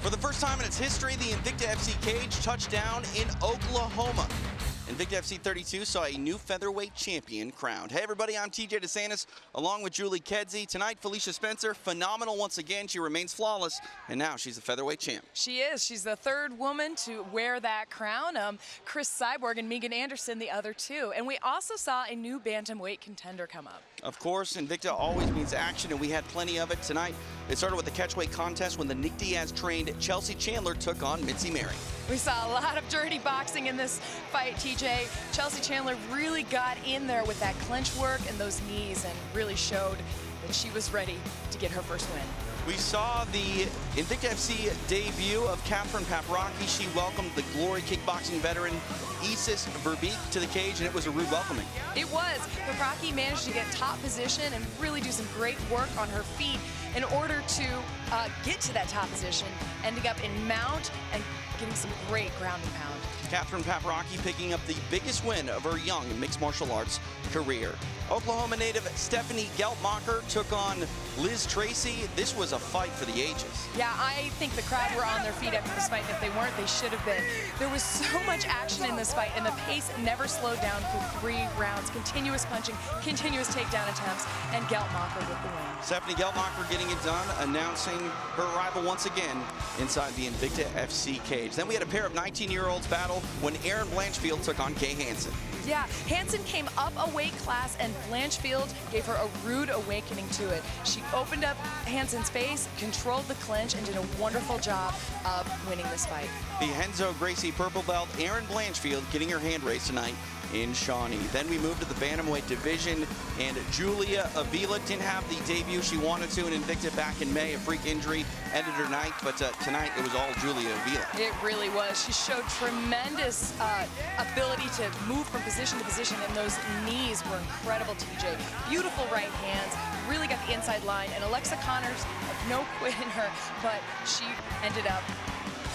For the first time in its history, the Invicta FC cage touched down in Oklahoma. Invicta FC 32 saw a new featherweight champion crowned. Hey everybody, I'm TJ DeSantis, along with Julie Kedzie. Tonight, Felicia Spencer, phenomenal once again. She remains flawless, and now she's a featherweight champ. She is. She's the third woman to wear that crown. Chris Cyborg and Megan Anderson, the other two. And we also saw a new bantamweight contender come up. Of course, Invicta always means action, and we had plenty of it tonight. It started with the Catchweight Contest when the Nick Diaz-trained Chelsea Chandler took on Mitzi Mary. We saw a lot of dirty boxing in this fight, TJ. Chelsea Chandler really got in there with that clinch work and those knees and really showed that she was ready to get her first win. We saw the Invicta FC debut of Catherine Paprocki. She welcomed the Glory kickboxing veteran Isis Verbeek to the cage, and it was a rude welcoming. It was. Paprocki managed to get top position and really do some great work on her feet in order to get to that top position, ending up in mount and getting some great ground and pound. Catherine Paprocki picking up the biggest win of her young mixed martial arts career. Oklahoma native Stephanie Geltmacher took on Liz Tracy. This was a fight for the ages. Yeah, I think the crowd were on their feet after this fight, and if they weren't, they should have been. There was so much action in this fight, and the pace never slowed down for 3 rounds. Continuous punching, continuous takedown attempts, and Geltmacher with the win. Stephanie Geltmacher getting it done, announcing her arrival once again inside the Invicta FC cage. Then we had a pair of 19-year-olds battle when Erin Blanchfield took on Kay Hansen. Yeah, Hansen came up a weight class, and Blanchfield gave her a rude awakening to it. She opened up Hansen's face, controlled the clinch, and did a wonderful job of winning this fight. The Henzo Gracie purple belt, Erin Blanchfield, getting her hand raised tonight in Shawnee. Then we moved to the Bantamweight division, and Julia Avila didn't have the debut she wanted to in Invicta back in May. A freak injury ended her night, but tonight it was all Julia Avila. It really was. She showed tremendous ability to move from position to position, and those knees were incredible, TJ. Beautiful right hands, really got the inside line, and Alexa Connors had no quit in her, but she ended up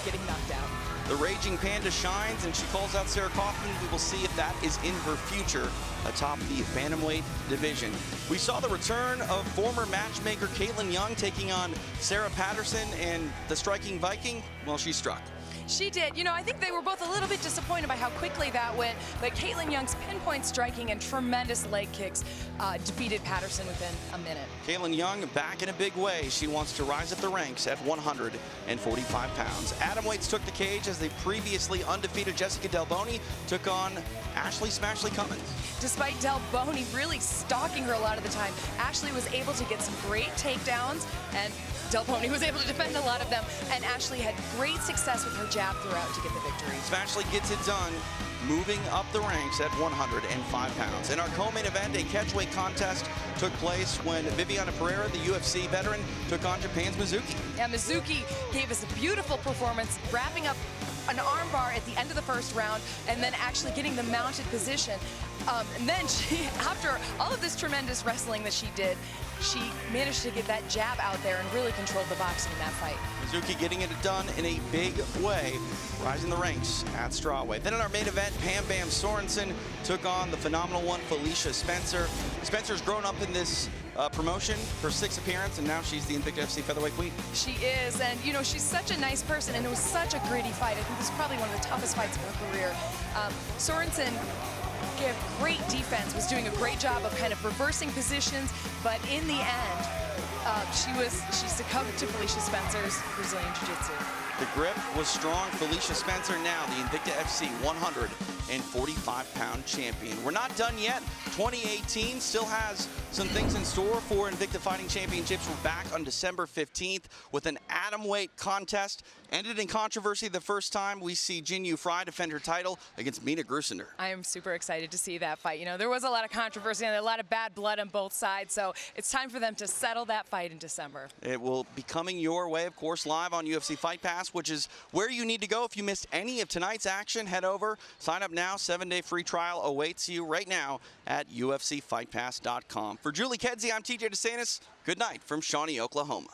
getting knocked out. The Raging Panda shines, and she calls out Sarah Kaufman. We will see if that is in her future atop the Bantamweight division. We saw the return of former matchmaker Caitlin Young taking on Sarah Patterson, and the striking Viking, well, she struck. She did. You know, I think they were both a little bit disappointed by how quickly that went, but Caitlin Young's pinpoint striking and tremendous leg kicks defeated Patterson within a minute. Caitlin Young back in a big way. She wants to rise up the ranks at 145 pounds. Atomweights took the cage as the previously undefeated Jessica Delboni took on Ashley Smashley Cummins. Despite Delboni really stalking her a lot of the time, Ashley was able to get some great takedowns, and Delboni was able to defend a lot of them, and Ashley had great success with her jab throughout to get the victory. Smashley gets it done, moving up the ranks at 105 pounds. In our co-main event, a catchweight contest took place when Viviana Pereira, the UFC veteran, took on Japan's Mizuki. Yeah, Mizuki gave us a beautiful performance, wrapping up an armbar at the end of the first round, and then actually getting the mounted position. And then she, after all of this tremendous wrestling that she did, she managed to get that jab out there and really controlled the boxing in that fight. Mizuki getting it done in a big way, rising the ranks at strawweight. Then in our main event, Pam Bam Sorensen took on the phenomenal one, Felicia Spencer. Spencer's grown up in this promotion, her 6th appearance, and now she's the Invicta FC featherweight queen. She is, and you know, she's such a nice person, and it was such a gritty fight. I think this is probably one of the toughest fights of her career. Sorensen gave great defense, was doing a great job of kind of reversing positions, but in the end, she succumbed to Felicia Spencer's Brazilian Jiu-Jitsu. The grip was strong. Felicia Spencer now the Invicta FC 145-pound champion. We're not done yet. 2018 still has some things in store for Invicta Fighting Championships. We're back on December 15th with an atomweight contest. Ended in controversy the first time. We see Jin Yu Fry defend her title against Mina Grusander. I am super excited to see that fight. You know, there was a lot of controversy and a lot of bad blood on both sides, so it's time for them to settle that fight in December. It will be coming your way, of course, live on UFC Fight Pass, which is where you need to go if you missed any of tonight's action. Head over, sign up now. 7-day free trial awaits you right now at UFCFightPass.com. For Julie Kedzie, I'm TJ DeSantis. Good night from Shawnee, Oklahoma.